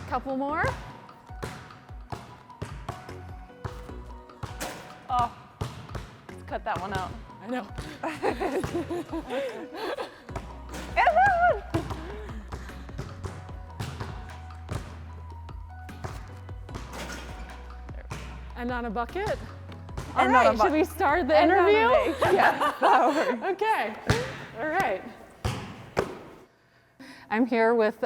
Couple more. Oh, let's cut that one out. I know. And on a bucket. All right, should we start the interview? Yeah, that'll work. Okay, all right. I'm here with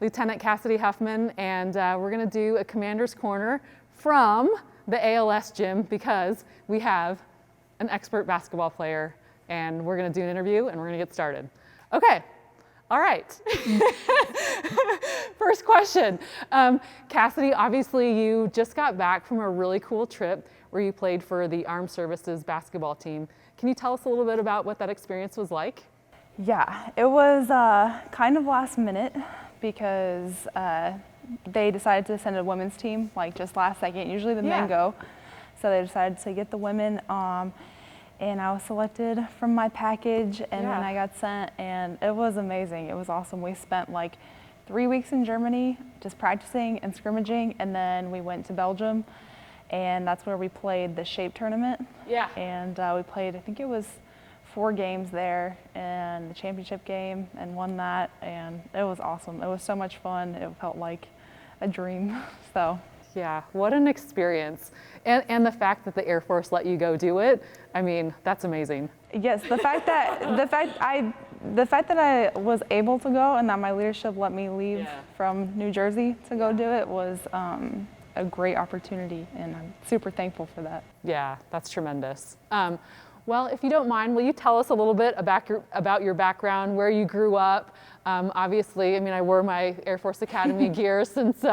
Lieutenant Kassady Huffman, and we're gonna do a Commander's Corner from the ALS gym because we have an expert basketball player, and we're gonna do an interview, and we're gonna get started. Okay, all right. First question. Kassady, obviously you just got back from a really cool trip where you played for the Armed Services basketball team. Can you tell us a little bit about what that experience was like? Yeah, it was kind of last minute because they decided to send a women's team like just last second. Usually the men go. So they decided to get the women, and I was selected from my package, and then I got sent, and it was amazing. It was awesome. We spent like 3 weeks in Germany just practicing and scrimmaging, and then we went to Belgium, and that's where we played the Shape tournament. Yeah. And we played, I think it was 4 games there, and the championship game, and won that, and it was awesome. It was so much fun. It felt like a dream, so. Yeah, what an experience. And the fact that the Air Force let you go do it, I mean, that's amazing. Yes, the fact that I was able to go and that my leadership let me leave from New Jersey to go do it was a great opportunity, and I'm super thankful for that. Yeah, that's tremendous. Well, if you don't mind, will you tell us a little bit about your background, where you grew up? Obviously, I mean, I wore my Air Force Academy gear since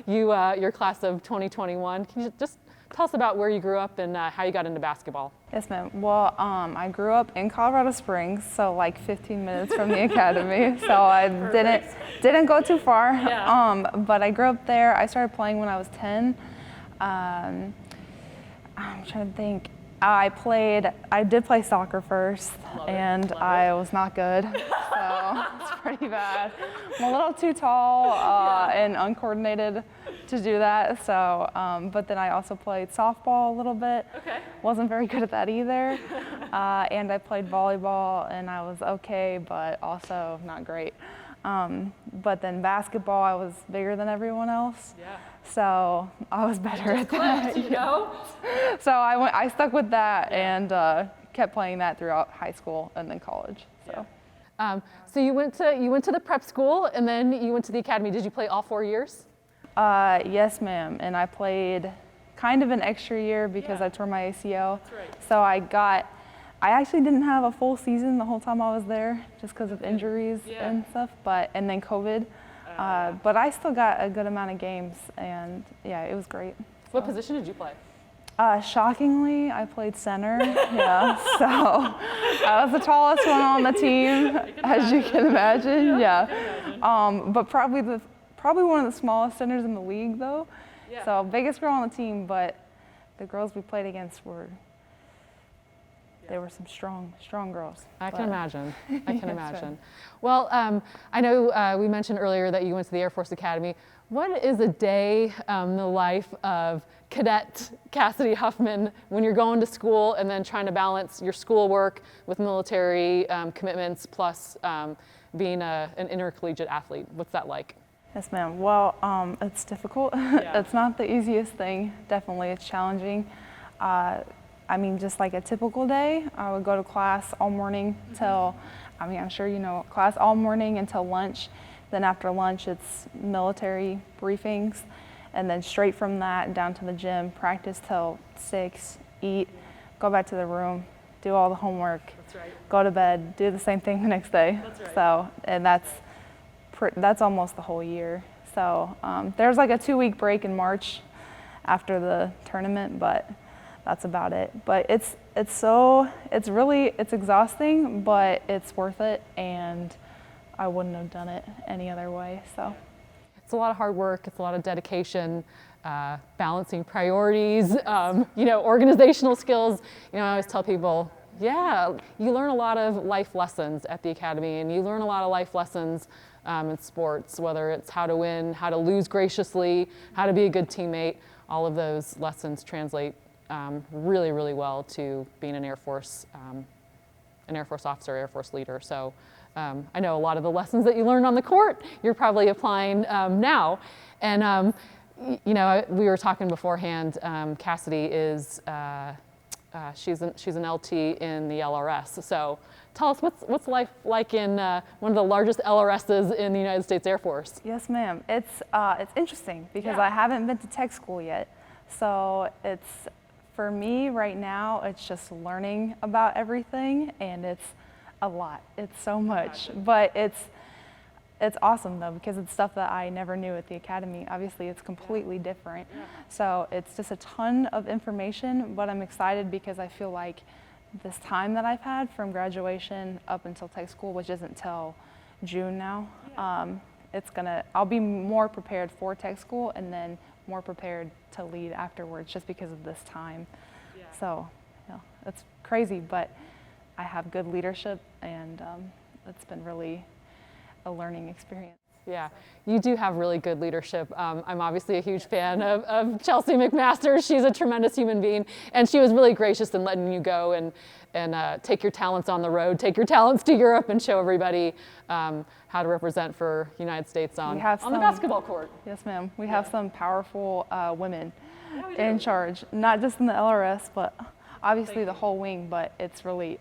your class of 2021. Can you just tell us about where you grew up and how you got into basketball? Yes, ma'am. Well, I grew up in Colorado Springs, so like 15 minutes from the academy. So I didn't go too far. Yeah. But I grew up there. I started playing when I was 10. I'm trying to think. I did play soccer first, and I was not good, so it's pretty bad. I'm a little too tall and uncoordinated to do that, so, but then I also played softball a little bit. Okay. Wasn't very good at that either, and I played volleyball, and I was okay, but also not great. But then basketball, I was bigger than everyone else. Yeah. So I was better at that. You know? So I stuck with that and kept playing that throughout high school and then college. So. Yeah. So you went to the prep school and then you went to the academy. Did you play all 4 years? Yes, ma'am. And I played kind of an extra year because I tore my ACL. That's right. So I actually didn't have a full season the whole time I was there just because of injuries and stuff, and then COVID. But I still got a good amount of games, and yeah, it was great. What position did you play? Shockingly, I played center. Yeah, so I was the tallest one on the team, as you can imagine. Yeah. But probably one of the smallest centers in the league, though. Yeah. So biggest girl on the team, but the girls we played against they were some strong girls. I can imagine. I can imagine. Right. Well, I know we mentioned earlier that you went to the Air Force Academy. What is a day in the life of Cadet Kassady Huffman when you're going to school and then trying to balance your schoolwork with military commitments plus being an intercollegiate athlete? What's that like? Yes, ma'am. Well, it's difficult. Yeah. It's not the easiest thing. Definitely, it's challenging. I mean, just like a typical day, I would go to class all morning till, I mean, I'm sure you know, class all morning until lunch. Then after lunch, it's military briefings. And then straight from that down to the gym, practice till 6, eat, go back to the room, do all the homework, go to bed, do the same thing the next day. That's right. So, and that's almost the whole year. So there's like a 2-week break in March after the tournament, but that's about it. But it's exhausting, but it's worth it, and I wouldn't have done it any other way. So it's a lot of hard work. It's a lot of dedication, balancing priorities, organizational skills. I always tell people, you learn a lot of life lessons at the academy, and you learn a lot of life lessons in sports, whether it's how to win, how to lose graciously, how to be a good teammate. All of those lessons translate really, really well to being an Air Force officer, Air Force leader. So I know a lot of the lessons that you learned on the court, you're probably applying now. And you know, we were talking beforehand. Kassady is she's an LT in the LRS. So tell us what's life like in one of the largest LRSs in the United States Air Force. Yes, ma'am. It's interesting because Yeah. I haven't been to tech school yet. So it's, for me right now, it's just learning about everything, and it's a lot. It's so much, but it's awesome though, because it's stuff that I never knew at the academy. Obviously, it's completely different. Yeah. So it's just a ton of information, but I'm excited because I feel like this time that I've had from graduation up until tech school, which isn't till June now, I'll be more prepared for tech school and then more prepared to lead afterwards just because of this time. Yeah. So, you know, it's crazy, but I have good leadership, and it's been really a learning experience. Yeah, you do have really good leadership. I'm obviously a huge fan of Chelsea McMaster. She's a tremendous human being, and she was really gracious in letting you go and take your talents on the road, take your talents to Europe, and show everybody how to represent for United States on the basketball court. Yes, ma'am. We have some powerful women in charge, not just in the LRS, but obviously the whole wing, but it's really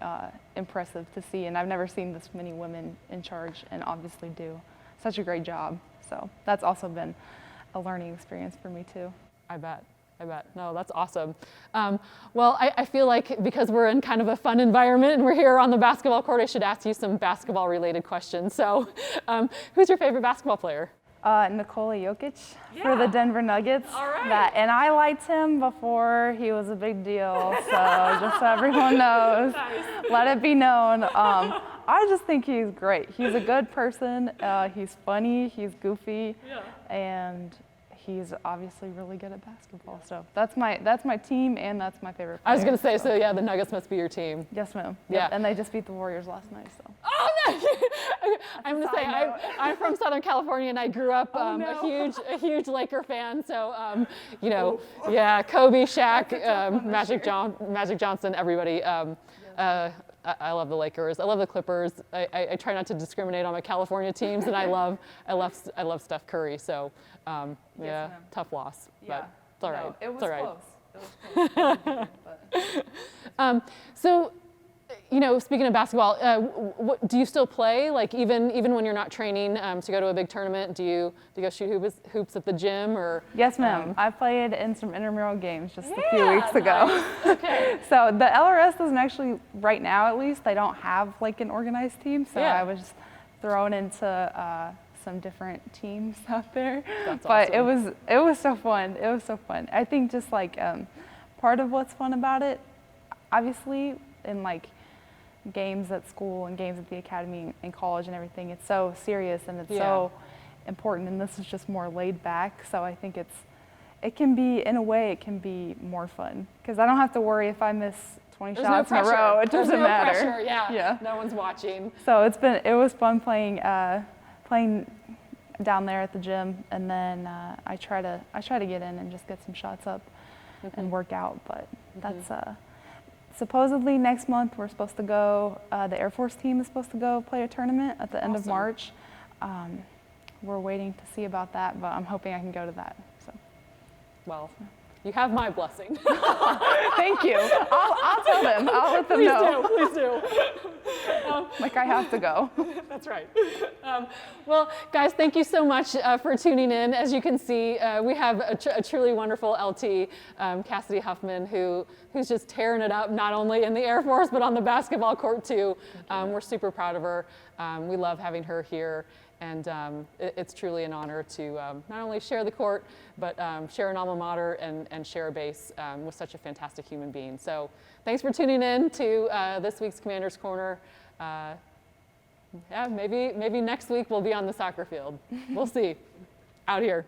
impressive to see, and I've never seen this many women in charge, and obviously do such a great job. So that's also been a learning experience for me too. I bet. No, that's awesome. Well, I feel like because we're in kind of a fun environment and we're here on the basketball court, I should ask you some basketball related questions. So who's your favorite basketball player? Nikola Jokic for the Denver Nuggets. All right. And I liked him before he was a big deal, so just so everyone knows, let it be known. I just think he's great. He's a good person. He's funny. He's goofy, and he's obviously really good at basketball. So that's my team, and that's my favorite player. I was going to say, so yeah, the Nuggets must be your team. Yes, ma'am. Yeah. Yep. And they just beat the Warriors last night. So. Oh no! I'm going to say I'm from Southern California, and I grew up a huge Laker fan. So you know, yeah, Kobe, Shaq, Magic Johnson, everybody. I love the Lakers. I love the Clippers. I try not to discriminate on my California teams, and I love Steph Curry. So yeah, tough loss, but it's all right. No, it was close. It was close. So, you know, speaking of basketball, what, do you still play? Like even when you're not training to go to a big tournament, do you go shoot hoops at the gym or? Yes, ma'am. I played in some intramural games just a few weeks ago. Nice. Okay. So the LRS doesn't actually, right now at least, they don't have like an organized team. So I was thrown into some different teams out there. That's but awesome. it was so fun. It was so fun. I think just like part of what's fun about it, obviously in like games at school and games at the academy and college and everything, it's so serious and it's so important, and this is just more laid back. So I think it can be, in a way, it can be more fun because I don't have to worry if I miss 20 shots in a row. It doesn't matter. Pressure. Yeah. No one's watching. So it was fun playing down there at the gym, and then I try to get in and just get some shots up and work out. But that's supposedly next month we're supposed to go. The Air Force team is supposed to go play a tournament at the end of March. We're waiting to see about that, but I'm hoping I can go to that. So, well, you have my blessing. Thank you. I'll tell them. I'll let them know. Please do. Like I have to go. That's right. Well, guys, thank you so much for tuning in. As you can see, we have a truly wonderful LT, Kassady Huffman, who's just tearing it up, not only in the Air Force, but on the basketball court too. We're super proud of her. We love having her here. And it's truly an honor to not only share the court, but share an alma mater and share a base with such a fantastic human being. So thanks for tuning in to this week's Commander's Corner. Yeah, maybe next week we'll be on the soccer field. We'll see. Out here.